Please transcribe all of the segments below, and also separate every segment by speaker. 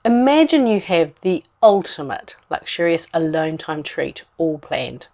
Speaker 1: Imagine you have the ultimate luxurious alone time treat all planned.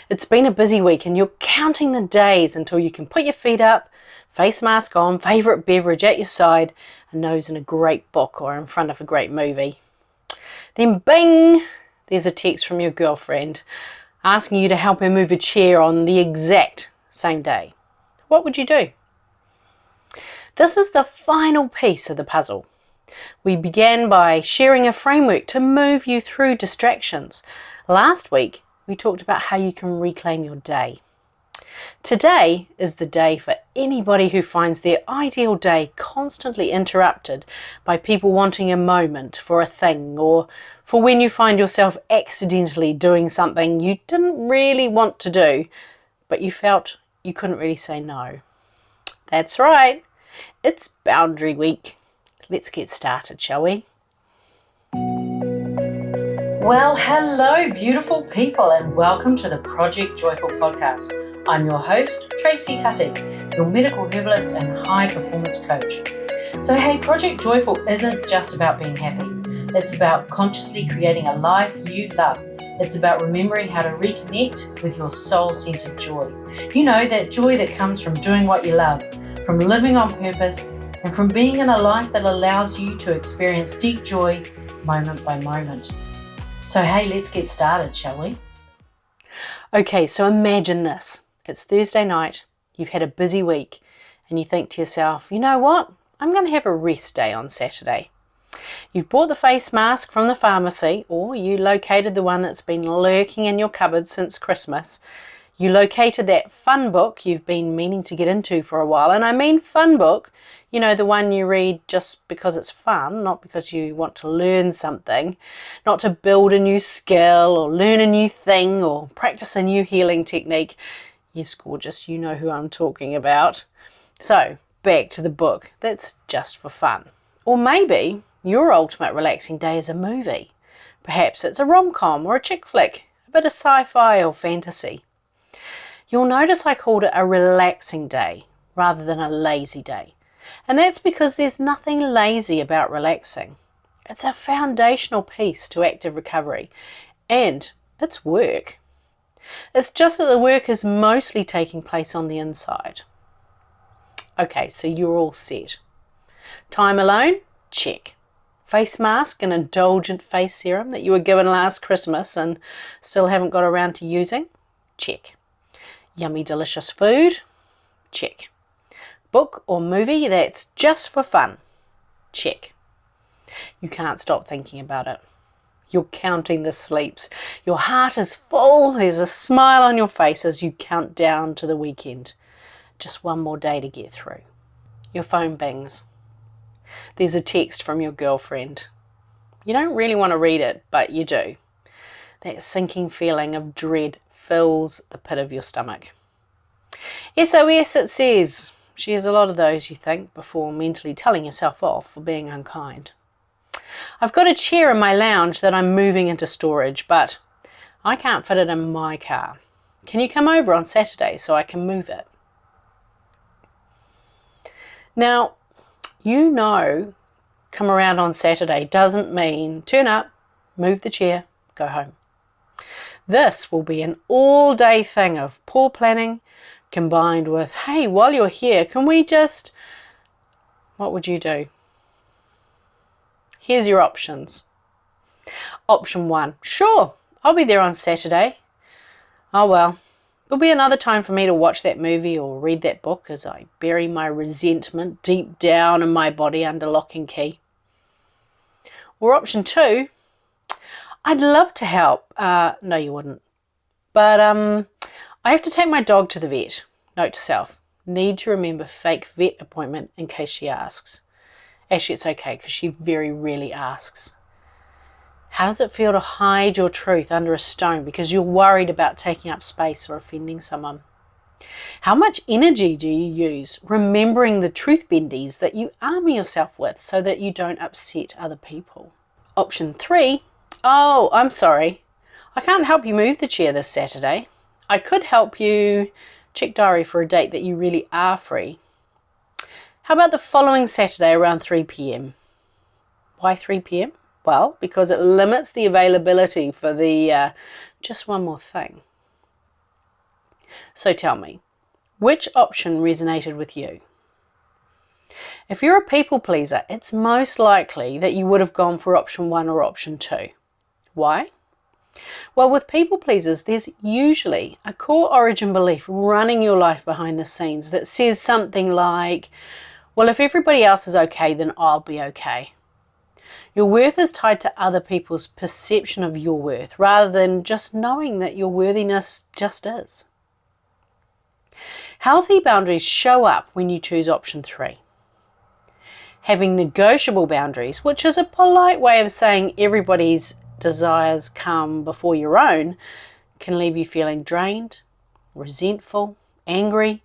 Speaker 1: It's been a busy week and you're counting the days until you can put your feet up, face mask on, favourite beverage at your side, a nose in a great book or in front of a great movie. Then bing, there's a text from your girlfriend asking you to help her move a chair on the exact same day. What would you do? This is the final piece of the puzzle. We began by sharing a framework to move you through distractions. Last week, we talked about how you can reclaim your day. Today is the day for anybody who finds their ideal day constantly interrupted by people wanting a moment for a thing, or for when you find yourself accidentally doing something you didn't really want to do, but you felt you couldn't really say no. That's right, it's Boundary Week. Let's get started, shall we? Well, hello, beautiful people, and welcome to the Project Joyful podcast. I'm your host, Tracy Tutty, your medical herbalist and high performance coach. So, hey, Project Joyful isn't just about being happy. It's about consciously creating a life you love. It's about remembering how to reconnect with your soul-centered joy. You know, that joy that comes from doing what you love, from living on purpose, and from being in a life that allows you to experience deep joy moment by moment. So hey, let's get started, shall we? Okay, so imagine this. It's Thursday night, you've had a busy week, and you think to yourself, you know what? I'm going to have a rest day on Saturday. You've bought the face mask from the pharmacy, or you located the one that's been lurking in your cupboard since Christmas. You located that fun book you've been meaning to get into for a while, and I mean fun book, you know, the one you read just because it's fun, not because you want to learn something, not to build a new skill or learn a new thing or practice a new healing technique. Yes, gorgeous, you know who I'm talking about. So, back to the book that's just for fun. Or maybe your ultimate relaxing day is a movie. Perhaps it's a rom-com or a chick flick, a bit of sci-fi or fantasy. You'll notice I called it a relaxing day rather than a lazy day. And that's because there's nothing lazy about relaxing. It's a foundational piece to active recovery, and it's work. It's just that the work is mostly taking place on the inside. Okay, so you're all set. Time alone? Check. Face mask and indulgent face serum that you were given last Christmas and still haven't got around to using? Check. Yummy, delicious food? Check. Book or movie that's just for fun? Check. You can't stop thinking about it. You're counting the sleeps. Your heart is full. There's a smile on your face as you count down to the weekend. Just one more day to get through. Your phone bings. There's a text from your girlfriend. You don't really want to read it, but you do. That sinking feeling of dread fills the pit of your stomach. SOS, it says. She has a lot of those, you think, before mentally telling yourself off for being unkind. I've got a chair in my lounge that I'm moving into storage, but I can't fit it in my car. Can you come over on Saturday so I can move it? Now, you know, come around on Saturday doesn't mean turn up, move the chair, go home. This will be an all-day thing of poor planning, combined with, hey, while you're here, can we just... What would you do? Here's your options. Option 1, sure, I'll be there on Saturday. Oh well, there'll be another time for me to watch that movie or read that book as I bury my resentment deep down in my body under lock and key. Or option 2, I'd love to help. No, you wouldn't. But I have to take my dog to the vet. Note to self, need to remember fake vet appointment in case she asks. Actually, it's okay because she very rarely asks. How does it feel to hide your truth under a stone because you're worried about taking up space or offending someone? How much energy do you use remembering the truth bendies that you armor yourself with so that you don't upset other people? Option 3, oh, I'm sorry. I can't help you move the chair this Saturday. I could help you check diary for a date that you really are free. How about the following Saturday around 3 p.m? Why 3 p.m?
Speaker 2: Well, because it limits the availability for the just one more thing. So tell me, which option resonated with you? If you're a people pleaser, it's most likely that you would have gone for option 1 or option 2. Why? Well, with people pleasers, there's usually a core origin belief running your life behind the scenes that says something like, well, if everybody else is okay, then I'll be okay. Your worth is tied to other people's perception of your worth rather than just knowing that your worthiness just is. Healthy boundaries show up when you choose option 3. Having negotiable boundaries, which is a polite way of saying everybody's desires come before your own, can leave you feeling drained, resentful, angry,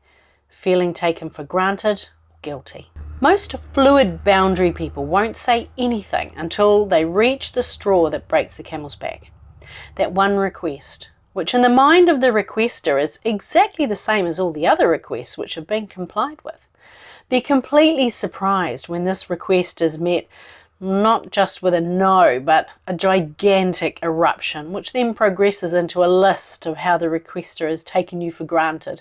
Speaker 2: feeling taken for granted, guilty. Most fluid boundary people won't say anything until they reach the straw that breaks the camel's back. That one request, which in the mind of the requester is exactly the same as all the other requests which have been complied with. They're completely surprised when this request is met not just with a no, but a gigantic eruption, which then progresses into a list of how the requester has taken you for granted,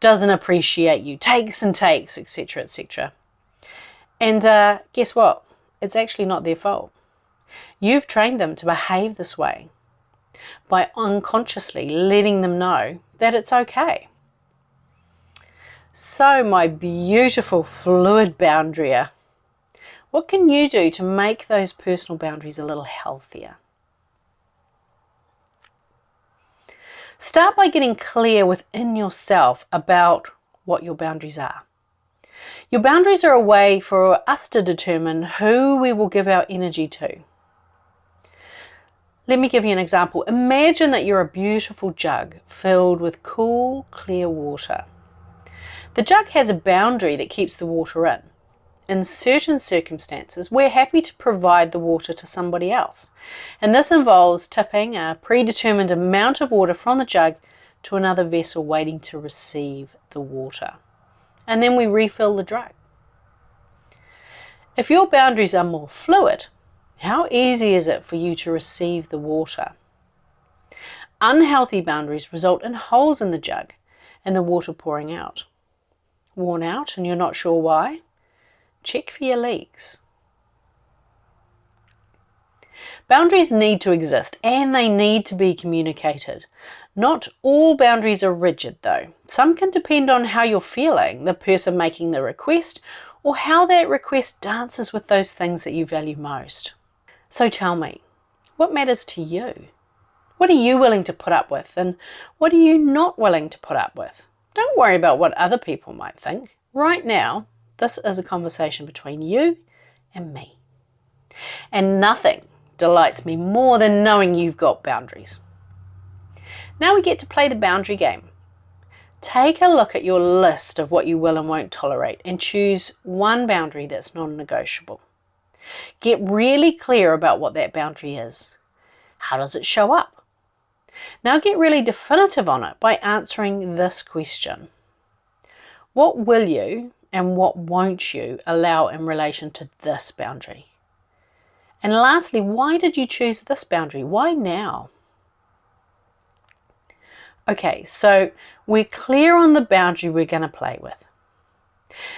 Speaker 2: doesn't appreciate you, takes and takes, etc., etc. And guess what? It's actually not their fault. You've trained them to behave this way by unconsciously letting them know that it's okay. So, my beautiful fluid boundaryer, what can you do to make those personal boundaries a little healthier? Start by getting clear within yourself about what your boundaries are. Your boundaries are a way for us to determine who we will give our energy to. Let me give you an example. Imagine that you're a beautiful jug filled with cool, clear water. The jug has a boundary that keeps the water in. In certain circumstances, we're happy to provide the water to somebody else. And this involves tipping a predetermined amount of water from the jug to another vessel waiting to receive the water. And then we refill the jug. If your boundaries are more fluid, how easy is it for you to receive the water? Unhealthy boundaries result in holes in the jug and the water pouring out. Worn out and you're not sure why? Check for your leaks. Boundaries need to exist and they need to be communicated. Not all boundaries are rigid though. Some can depend on how you're feeling, the person making the request, or how that request dances with those things that you value most. So tell me, what matters to you? What are you willing to put up with and what are you not willing to put up with? Don't worry about what other people might think. Right now, this is a conversation between you and me. And nothing delights me more than knowing you've got boundaries. Now we get to play the boundary game. Take a look at your list of what you will and won't tolerate and choose one boundary that's non-negotiable. Get really clear about what that boundary is. How does it show up? Now get really definitive on it by answering this question. What will you and what won't you allow in relation to this boundary? And lastly, why did you choose this boundary? Why now? Okay, so we're clear on the boundary we're going to play with.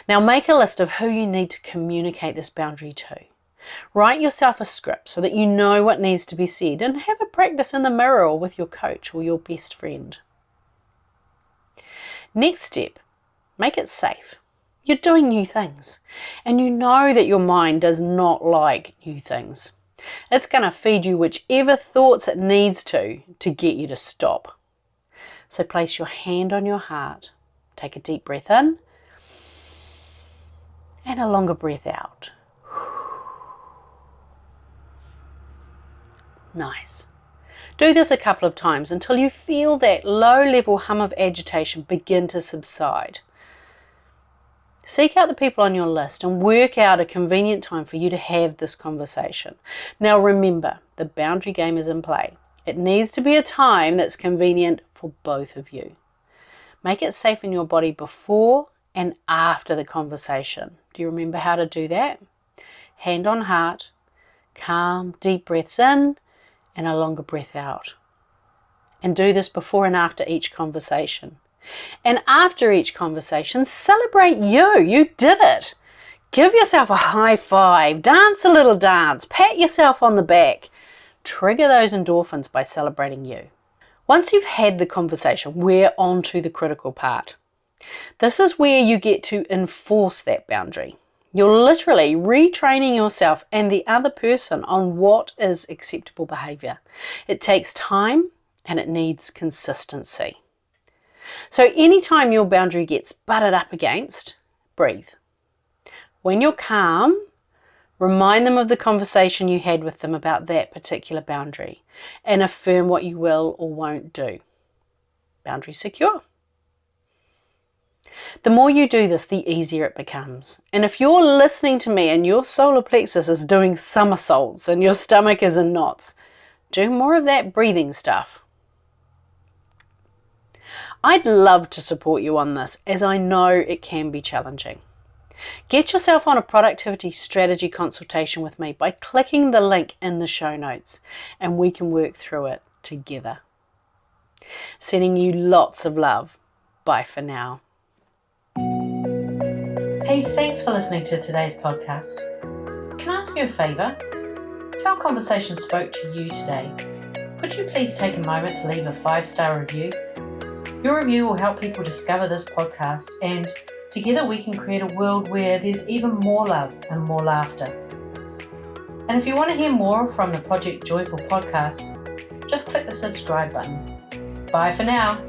Speaker 2: Now make a list of who you need to communicate this boundary to. Write yourself a script so that you know what needs to be said and have a practice in the mirror or with your coach or your best friend. Next step, make it safe. You're doing new things and you know that your mind does not like new things. It's going to feed you whichever thoughts it needs to get you to stop. So place your hand on your heart, take a deep breath in and a longer breath out. Nice. Do this a couple of times until you feel that low-level hum of agitation begin to subside. Seek out the people on your list and work out a convenient time for you to have this conversation. Now remember, the boundary game is in play. It needs to be a time that's convenient for both of you. Make it safe in your body before and after the conversation. Do you remember how to do that? Hand on heart, Calm, deep breaths in and a longer breath out. And do this before and after each conversation. And after each conversation, celebrate you. You did it. Give yourself a high five, dance a little dance, pat yourself on the back. Trigger those endorphins by celebrating you. Once you've had the conversation, we're on to the critical part. This is where you get to enforce that boundary. You're literally retraining yourself and the other person on what is acceptable behaviour. It takes time and it needs consistency. So anytime your boundary gets butted up against, breathe. When you're calm, remind them of the conversation you had with them about that particular boundary and affirm what you will or won't do. Boundary secure. The more you do this, the easier it becomes. And if you're listening to me and your solar plexus is doing somersaults and your stomach is in knots, do more of that breathing stuff. I'd love to support you on this, as I know it can be challenging. Get yourself on a productivity strategy consultation with me by clicking the link in the show notes, and we can work through it together. Sending you lots of love. Bye for now.
Speaker 1: Hey, thanks for listening to today's podcast. Can I ask you a favour? If our conversation spoke to you today, could you please take a moment to leave a 5-star review? Your review will help people discover this podcast, and together we can create a world where there's even more love and more laughter. And if you want to hear more from the Project Joyful podcast, just click the subscribe button. Bye for now.